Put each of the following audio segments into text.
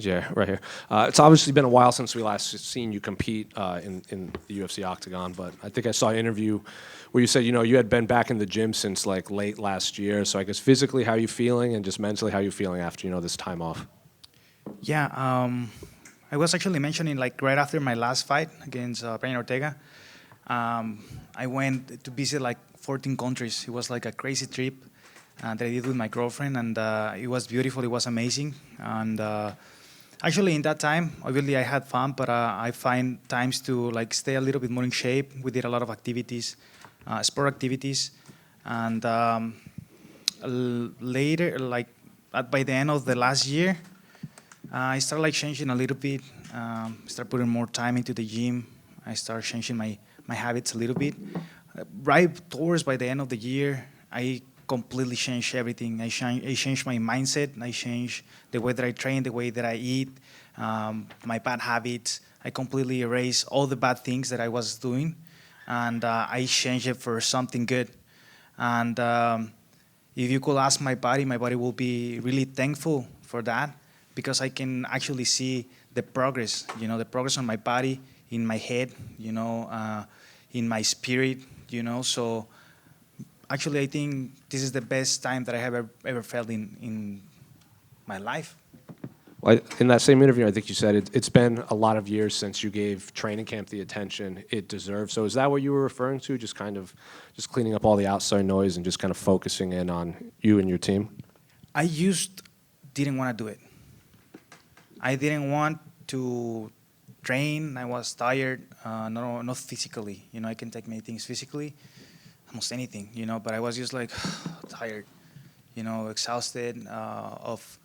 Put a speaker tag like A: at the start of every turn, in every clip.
A: Yeah, right here. It's obviously been a while since we last seen you compete in the UFC octagon, but I think I saw an interview where you said, you had been back in the gym since like late last year. So I guess physically, how are you feeling, and just mentally, how are you feeling after this time off?
B: Yeah, I was actually mentioning like right after my last fight against Brian Ortega, I went to visit like 14 countries. It was like a crazy trip that I did with my girlfriend, and it was beautiful. It was amazing, and actually in that time, obviously I had fun, but I find times to like stay a little bit more in shape. We did a lot of activities, sport activities, and later, like by the end of the last year. I started like changing a little bit. Start putting more time into the gym. I started changing my habits a little bit. Right towards by the end of the year, I completely changed everything. I changed my mindset. I changed the way that I train, the way that I eat, my bad habits. I completely erased all the bad things that I was doing, and I changed it for something good. And if you could ask my body will be really thankful for that because I can actually see the progress, the progress on my body, in my head, in my spirit, So actually, I think this is the best time that I have ever felt in my life.
A: Well, in that same interview, I think you said it's been a lot of years since you gave training camp the attention it deserves. So is that what you were referring to? Just kind of just cleaning up all the outside noise and just kind of focusing in on you and your team?
B: I used didn't want to do it. I didn't want to train. I was tired, no, not physically. I can take many things physically, almost anything, but I was just like tired, exhausted of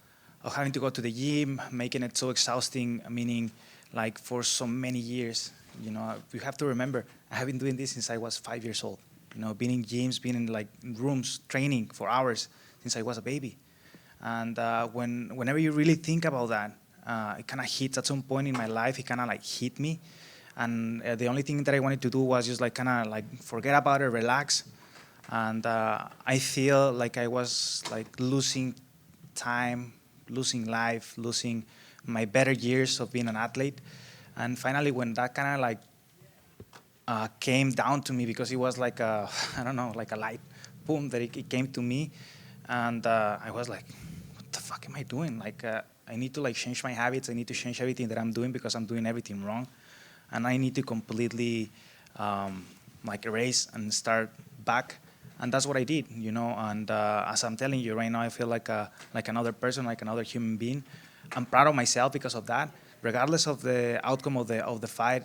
B: having to go to the gym, making it so exhausting, meaning like for so many years. You have to remember, I have been doing this since I was 5 years old. Being in gyms, being in like rooms, training for hours since I was a baby. And whenever you really think about that, it kind of hits at some point in my life. It kind of like hit me, and the only thing that I wanted to do was just like kind of like forget about it, relax, and I feel like I was like losing time, losing life, losing my better years of being an athlete, and finally when that kind of like came down to me because it was like a I don't know like a light boom that it came to me, and I was like, what the fuck am I doing? Like I need to like change my habits. I need to change everything that I'm doing because I'm doing everything wrong, and I need to completely like erase and start back. And that's what I did, And as I'm telling you right now, I feel like another person, like another human being. I'm proud of myself because of that. Regardless of the outcome of the fight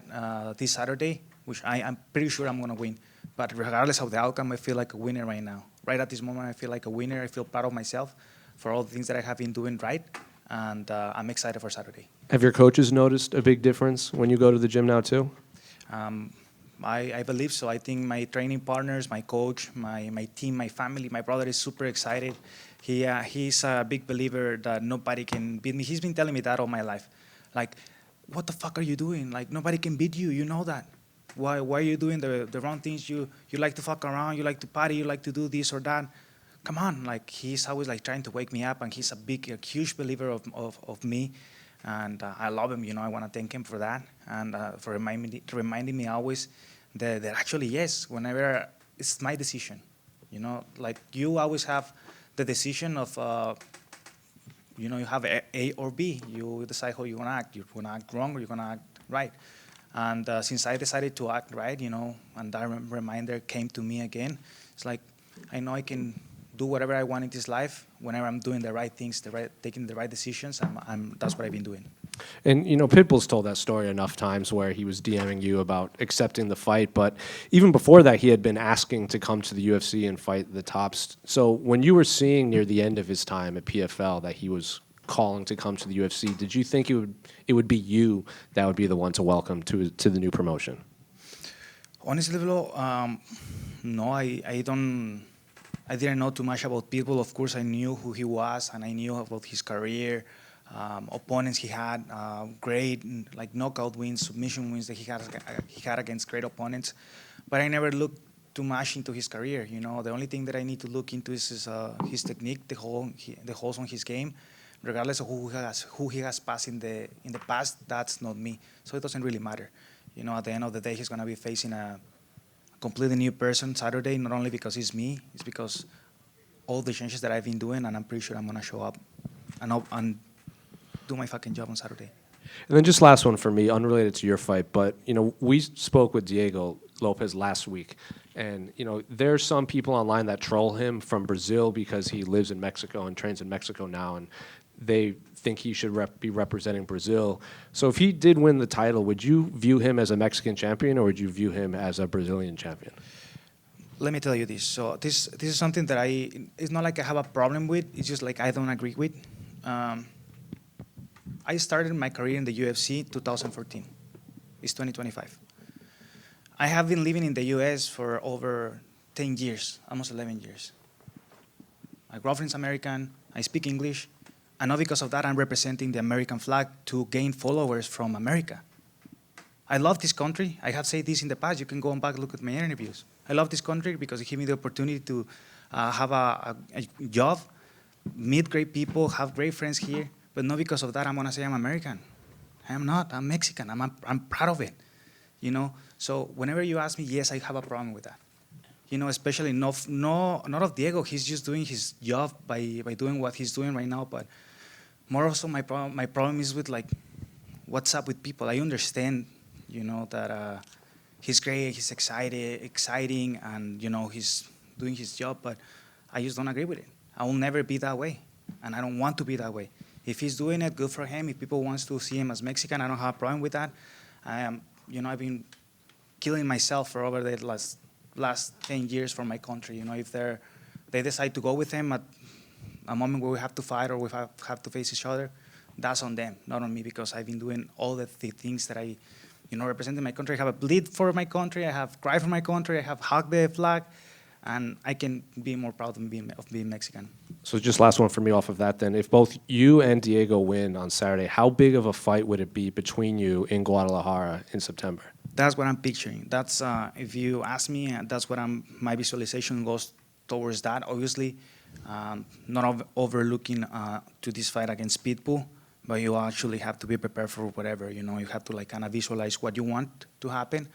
B: this Saturday, which I'm pretty sure I'm gonna win. But regardless of the outcome, I feel like a winner right now. Right at this moment, I feel like a winner. I feel proud of myself for all the things that I have been doing right, and I'm excited for Saturday.
A: Have your coaches noticed a big difference when you go to the gym now too?
B: Um, I believe so. I think my training partners, my coach, my team, my family, my brother is super excited. He's a big believer that nobody can beat me. He's been telling me that all my life. Like, what the fuck are you doing? Like, nobody can beat you. You know that. Why are you doing the wrong things? You like to fuck around. You like to party. You like to do this or that. Come on. Like, he's always like trying to wake me up, and he's a huge believer of me. And I love him. I want to thank him for that and for reminding me always that actually yes, whenever it's my decision, like you always have the decision of you have A or B. You decide how you're gonna act. You're gonna act wrong or you're gonna act right. And since I decided to act right, and that reminder came to me again, it's like I know I can do whatever I want in this life whenever I'm doing the right things, taking the right decisions. That's what I've been doing.
A: And, Pitbull's told that story enough times where he was DMing you about accepting the fight. But even before that, he had been asking to come to the UFC and fight the tops. So when you were seeing near the end of his time at PFL that he was calling to come to the UFC, did you think it would be you that would be the one to welcome to the new promotion?
B: Honestly, Velo, no, I don't. I didn't know too much about Pitbull. Of course, I knew who he was, and I knew about his career, opponents he had, great like knockout wins, submission wins that he had against great opponents. But I never looked too much into his career. The only thing that I need to look into is his technique, the holes on his game, regardless of who he has passed in the past. That's not me, so it doesn't really matter. You know, at the end of the day, he's gonna be facing a completely new person Saturday. Not only because it's me, it's because all the changes that I've been doing, and I'm pretty sure I'm gonna show up and do my fucking job on Saturday.
A: And then just last one for me, unrelated to your fight, but you know, we spoke with Diego Lopez last week, and you know, there's some people online that troll him from Brazil because he lives in Mexico and trains in Mexico now, and they think he should be representing Brazil. So if he did win the title, would you view him as a Mexican champion, or would you view him as a Brazilian champion?
B: Let me tell you this. So this is something that it's not like I have a problem with. It's just like I don't agree with. I started my career in the UFC 2014. It's 2025. I have been living in the US for over 10 years, almost 11 years. My girlfriend's American. I speak English. And not because of that, I'm representing the American flag to gain followers from America. I love this country. I have said this in the past. You can go back and look at my interviews. I love this country because it gives me the opportunity to have a job, meet great people, have great friends here. But not because of that I'm gonna say I'm American. I am not. I'm Mexican. I'm proud of it. You know. So whenever you ask me, yes, I have a problem with that. You know, especially not of Diego. He's just doing his job by doing what he's doing right now. But more also my problem is with like what's up with people. I understand, you know, that he's great, he's exciting, and you know he's doing his job. But I just don't agree with it. I will never be that way, and I don't want to be that way. If he's doing it, good for him. If people wants to see him as Mexican, I don't have a problem with that. You know, I've been killing myself for over the last 10 years for my country. You know, if they decide to go with him at a moment where we have to fight or we have to face each other, that's on them, not on me, because I've been doing all the things that I, you know, representing my country. I have a bleed for my country. I have cried for my country. I have hugged the flag. And I can be more proud of being Mexican.
A: So just last one for me off of that then. If both you and Diego win on Saturday, how big of a fight would it be between you in Guadalajara in September?
B: That's what I'm picturing. That's if you ask me, that's what my visualization goes towards that. Obviously, not overlooking to this fight against Pitbull, but you actually have to be prepared for whatever. You know, you have to like kind of visualize what you want to happen.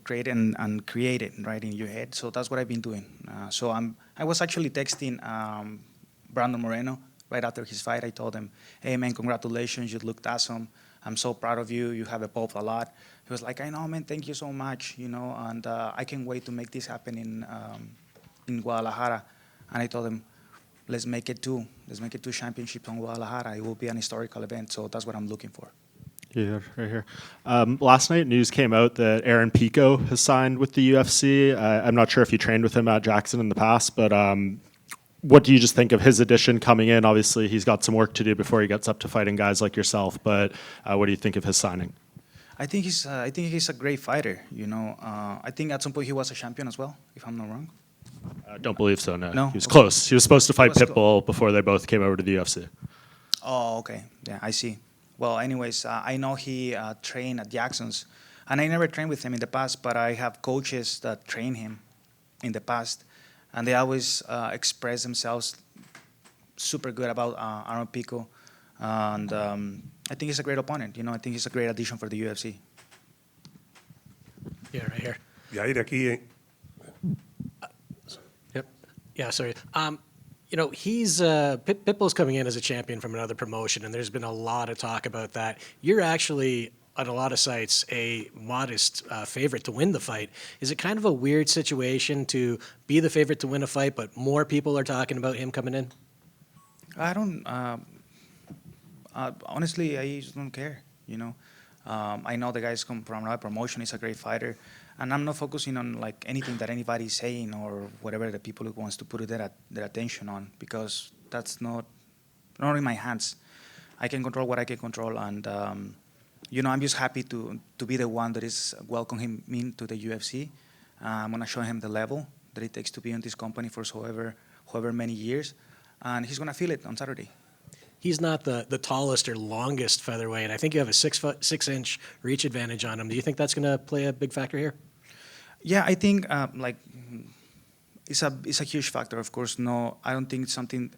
B: Create and create it right in your head. So that's what I've been doing. I was actually texting Brandon Moreno right after his fight. I told him, "Hey man, congratulations! You looked awesome. I'm so proud of you. You have evolved a lot." He was like, "I know, man. Thank you so much. You know, and I can't wait to make this happen in Guadalajara." And I told him, "Let's make it two. Let's make it two championships in Guadalajara. It will be an historical event. So that's what I'm looking for."
C: Yeah, right here. Last night, news came out that Aaron Pico has signed with the UFC. I'm not sure if you trained with him at Jackson in the past, but what do you just think of his addition coming in? Obviously, he's got some work to do before he gets up to fighting guys like yourself, but what do you think of his signing?
B: I think he's a great fighter. You know, I think at some point he was a champion as well, if I'm not wrong.
C: I don't believe so, no.
B: No?
C: He was close. He was supposed to fight
B: Was
C: Pitbull before they both came over to the UFC.
B: Oh, okay. Yeah, I see. Well, anyways, I know he trained at Jackson's, and I never trained with him in the past, but I have coaches that train him in the past, and they always express themselves super good about Aaron Pico, and I think he's a great opponent. You know, I think he's a great addition for the UFC.
D: Yeah, right here.
E: Yair, aquí.
D: Yep. Yeah, sorry. You know, Pitbull's coming in as a champion from another promotion, and there's been a lot of talk about that. You're actually, on a lot of sites, a modest favorite to win the fight. Is it kind of a weird situation to be the favorite to win a fight, but more people are talking about him coming in?
B: I don't. Honestly, I just don't care. You know, I know the guys come from another promotion. He's a great fighter, and I'm not focusing on like anything that anybody's saying or whatever the people wants to put their attention on, because that's not in my hands. I can control what I can control, and you know, I'm just happy to be the one that is welcoming him into the UFC. I'm gonna show him the level that it takes to be in this company for however many years, and he's gonna feel it on Saturday.
D: He's not the tallest or longest featherweight. I think you have a 6'6" reach advantage on him. Do you think that's going to play a big factor here?
B: Yeah, I think like it's a huge factor, of course. No, I don't think it's something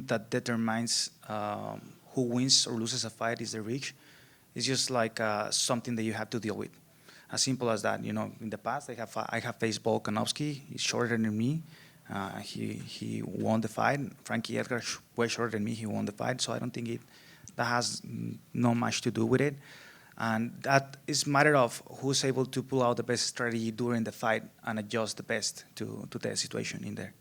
B: that determines who wins or loses a fight is the reach. It's just like something that you have to deal with. As simple as that. You know, in the past, I have faced Volkanovski. He's shorter than me. He won the fight. Frankie Edgar, way shorter than me. He won the fight. So I don't think that has no much to do with it. And that is a matter of who's able to pull out the best strategy during the fight and adjust the best to the situation in there.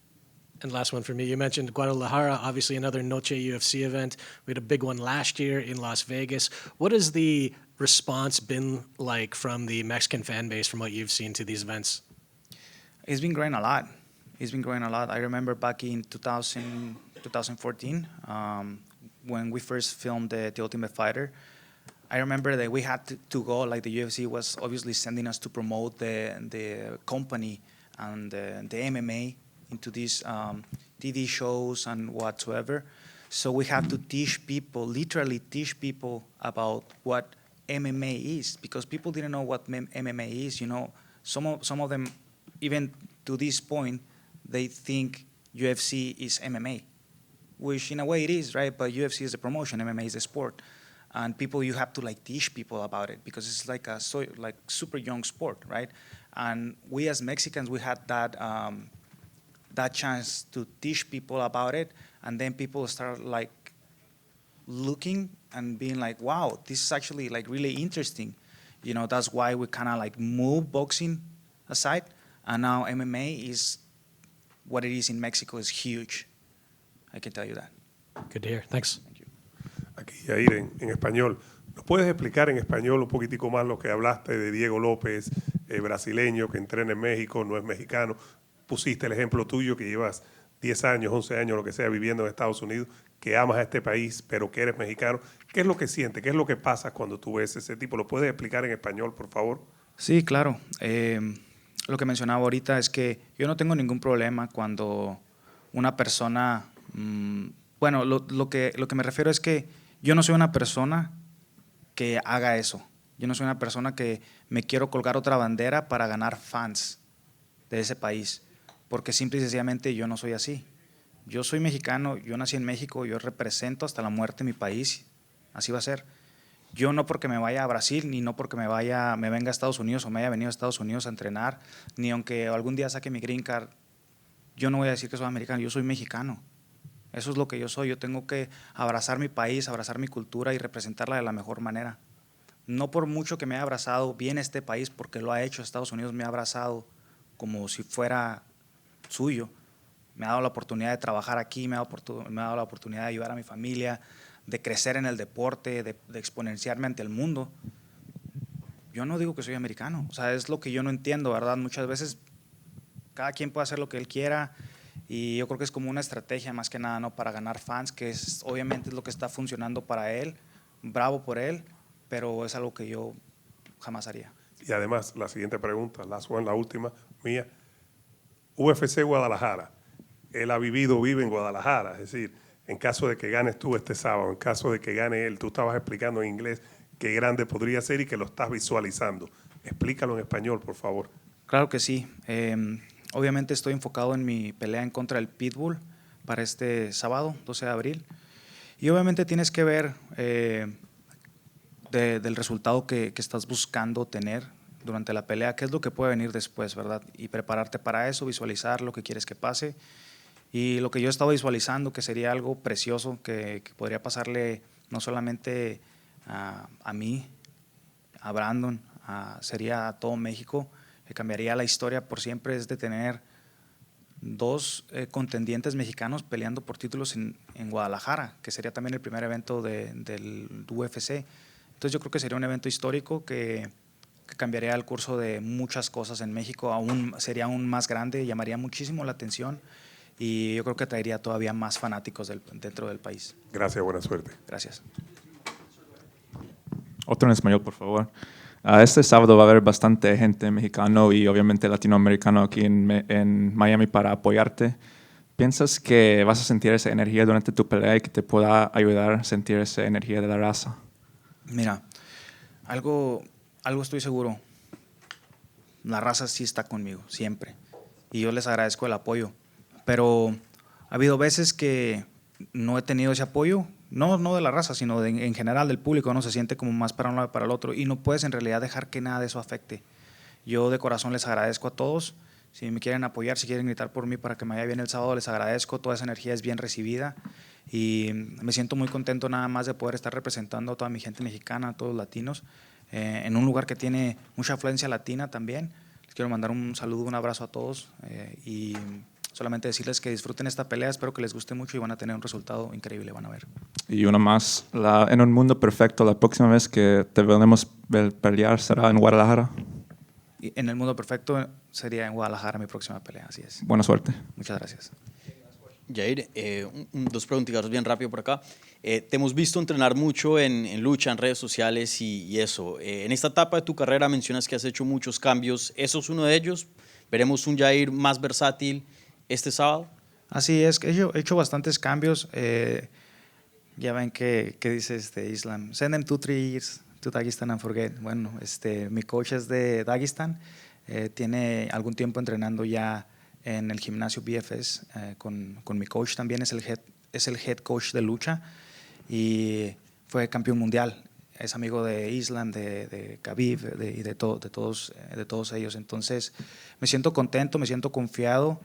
D: And last one for me, you mentioned Guadalajara, obviously another Noche UFC event. We had a big one last year in Las Vegas. What has the response been like from the Mexican fan base from what you've seen to these events?
B: It's been growing a lot. I remember back in 2014, when we first filmed the Ultimate Fighter, I remember that we had to go, like the UFC was obviously sending us to promote the company and the MMA into these TV shows and whatsoever. So we have to literally teach people about what MMA is, because people didn't know what MMA is. You know, some of them, even to this point, they think UFC is MMA, which in a way it is, right? But UFC is a promotion, MMA is a sport. And you have to like teach people about it, because it's like super young sport, right? And we as Mexicans, we had that chance to teach people about it, and then people start like looking and being like, wow, this is actually like really interesting. You know, that's why we kind of like move boxing aside, and now MMA is what it is in Mexico is huge. I can tell you that.
D: Good to hear. Thanks.
E: Aquí, Yair, en español. ¿Nos puedes explicar en español un poquitico más lo que hablaste de Diego López, brasileño, que entrena en México, no es mexicano? Pusiste el ejemplo tuyo, que llevas 10 años, 11 años, lo que sea, viviendo en Estados Unidos, que amas a este país, pero que eres mexicano. ¿Qué es lo que sientes? ¿Qué es lo que pasa cuando tú ves ese tipo? ¿Lo puedes explicar en español, por favor?
B: Sí, claro. Lo que mencionaba ahorita es que yo no tengo ningún problema cuando una persona... bueno, lo que me refiero es que yo no soy una persona que haga eso. Yo no soy una persona que me quiero colgar otra bandera para ganar fans de ese país, porque simple y sencillamente yo no soy así. Yo soy mexicano, yo nací en México, yo represento hasta la muerte mi país, así va a ser. Yo no porque me vaya a Brasil, ni no porque me venga a Estados Unidos o me haya venido a Estados Unidos a entrenar, ni aunque algún día saque mi green card, yo no voy a decir que soy americano, yo soy mexicano. Eso es lo que yo soy. Yo tengo que abrazar mi país, abrazar mi cultura y representarla de la mejor manera. No por mucho que me haya abrazado bien este país, porque lo ha hecho Estados Unidos, me ha abrazado como si fuera suyo. Me ha dado la oportunidad de trabajar aquí, me ha dado la oportunidad de ayudar a mi familia, de crecer en el deporte, de exponenciarme ante el mundo. Yo no digo que soy americano. O sea, es lo que yo no entiendo, ¿verdad? Muchas veces cada quien puede hacer lo que él quiera. Y yo creo que es como una estrategia más que nada, ¿no? Para ganar fans, que obviamente es lo que está funcionando para él. Bravo por él, pero es algo que yo jamás haría.
E: Y además, la siguiente pregunta, la última mía. UFC Guadalajara. Él vive en Guadalajara. Es decir, en caso de que ganes tú este sábado, en caso de que gane él, tú estabas explicando en inglés qué grande podría ser y que lo estás visualizando. Explícalo en español, por favor.
B: Claro que sí. Obviamente estoy enfocado en mi pelea en contra del Pitbull para este sábado, 12 de abril. Y obviamente tienes que ver del resultado que estás buscando tener durante la pelea, qué es lo que puede venir después, ¿verdad? Y prepararte para eso, visualizar lo que quieres que pase. Y lo que yo estaba visualizando, que sería algo precioso, que podría pasarle no solamente a mí, a Brandon, sería a todo México, que cambiaría la historia por siempre, es de tener dos contendientes mexicanos peleando por títulos en Guadalajara, que sería también el primer evento del UFC. Entonces yo creo que sería un evento histórico que cambiaría el curso de muchas cosas en México, sería aún más grande, llamaría muchísimo la atención y yo creo que traería todavía más fanáticos dentro del país.
E: Gracias, buena suerte.
B: Gracias.
F: Otro en español, por favor. Este sábado va a haber bastante gente mexicano y obviamente latinoamericano aquí en Miami para apoyarte. ¿Piensas que vas a sentir esa energía durante tu pelea y que te pueda ayudar a sentir esa energía de la raza?
B: Mira, algo estoy seguro. La raza sí está conmigo, siempre. y yo les agradezco el apoyo. Pero ha habido veces que no he tenido ese apoyo, no de la raza, sino en general del público, ¿no? Se siente como más para un lado y para el otro y no puedes en realidad dejar que nada de eso afecte. Yo de corazón les agradezco a todos. Si me quieren apoyar, si quieren gritar por mí para que me vaya bien el sábado, les agradezco. Toda esa energía es bien recibida y me siento muy contento nada más de poder estar representando a toda mi gente mexicana, a todos los latinos, en un lugar que tiene mucha afluencia latina también. Les quiero mandar un saludo, un abrazo a todos y solamente decirles que disfruten esta pelea. Espero que les guste mucho y van a tener un resultado increíble, van a ver.
F: Y una más, en un mundo perfecto, la próxima vez que te veremos pelear será en Guadalajara.
B: Y en el mundo perfecto sería en Guadalajara mi próxima pelea, así es.
F: Buena suerte.
B: Muchas gracias.
G: Yair, dos preguntitas bien rápido por acá. Te hemos visto entrenar mucho en lucha, en redes sociales y eso. En esta etapa de tu carrera mencionas que has hecho muchos cambios. ¿Eso es uno de ellos? ¿Veremos un Yair más versátil este sábado?
B: Así es, que he hecho bastantes cambios. Ya ven que dice Islam, send them 2-3 years to Dagestan and forget. Bueno, mi coach es de Dagestan, tiene algún tiempo entrenando ya en el gimnasio BFS con mi coach también, es el head coach de lucha y fue campeón mundial. Es amigo de Islam, de Khabib y de todos ellos. Entonces me siento contento, me siento confiado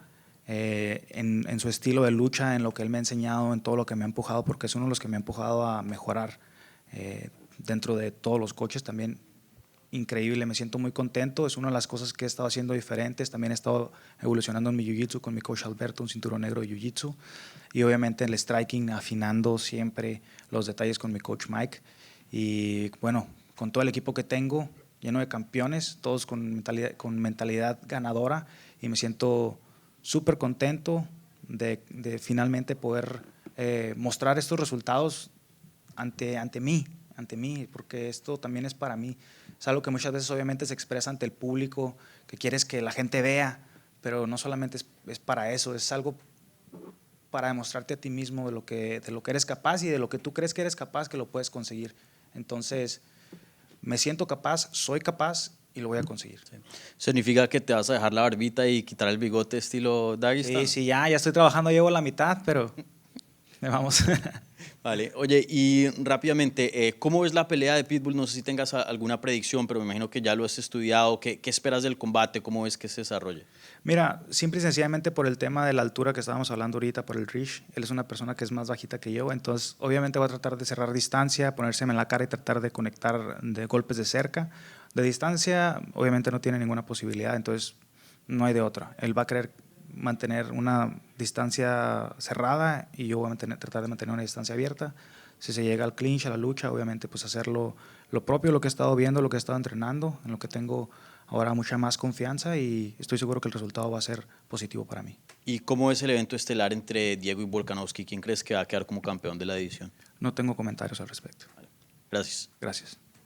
B: en su estilo de lucha, en lo que él me ha enseñado, en todo lo que me ha empujado, porque es uno de los que me ha empujado a mejorar dentro de todos los coaches también. Increíble, me siento muy contento, es una de las cosas que he estado haciendo diferentes. También he estado evolucionando en mi jiu-jitsu con mi coach Alberto, un cinturón negro de jiu-jitsu, y obviamente el striking, afinando siempre los detalles con mi coach Mike. Y bueno, con todo el equipo que tengo, lleno de campeones, todos con mentalidad ganadora, y me siento súper contento de finalmente poder mostrar estos resultados ante mí, porque esto también es para mí. Es algo que muchas veces obviamente se expresa ante el público, que quieres que la gente vea, pero no solamente es para eso, es algo para demostrarte a ti mismo de lo que eres capaz y de lo que tú crees que eres capaz, que lo puedes conseguir. Entonces, me siento capaz, soy capaz y lo voy a conseguir.
G: Sí. ¿Significa que te vas a dejar la barbita y quitar el bigote estilo Dagestan?
B: Sí, ya estoy trabajando, llevo la mitad, pero vamos.
G: Vale, oye, y rápidamente, ¿cómo ves la pelea de Pitbull? No sé si tengas alguna predicción, pero me imagino que ya lo has estudiado. ¿Qué esperas del combate? ¿Cómo ves que se desarrolle?
B: Mira, simple y sencillamente por el tema de la altura que estábamos hablando ahorita, por el reach, él es una persona que es más bajita que yo, entonces obviamente va a tratar de cerrar distancia, ponérseme en la cara y tratar de conectar de golpes de cerca. De distancia, obviamente no tiene ninguna posibilidad, entonces no hay de otra. Él va a querer mantener una distancia cerrada y yo voy a tratar de mantener una distancia abierta. Si se llega al clinch, a la lucha, obviamente pues hacerlo lo propio, lo que he estado viendo, lo que he estado entrenando, en lo que tengo ahora mucha más confianza y estoy seguro que el resultado va a ser positivo para mí.
G: ¿Y cómo es el evento estelar entre Diego y Volkanovski? ¿Quién crees que va a quedar como campeón de la división?
B: No tengo comentarios al respecto.
G: Vale. Gracias.
B: Gracias.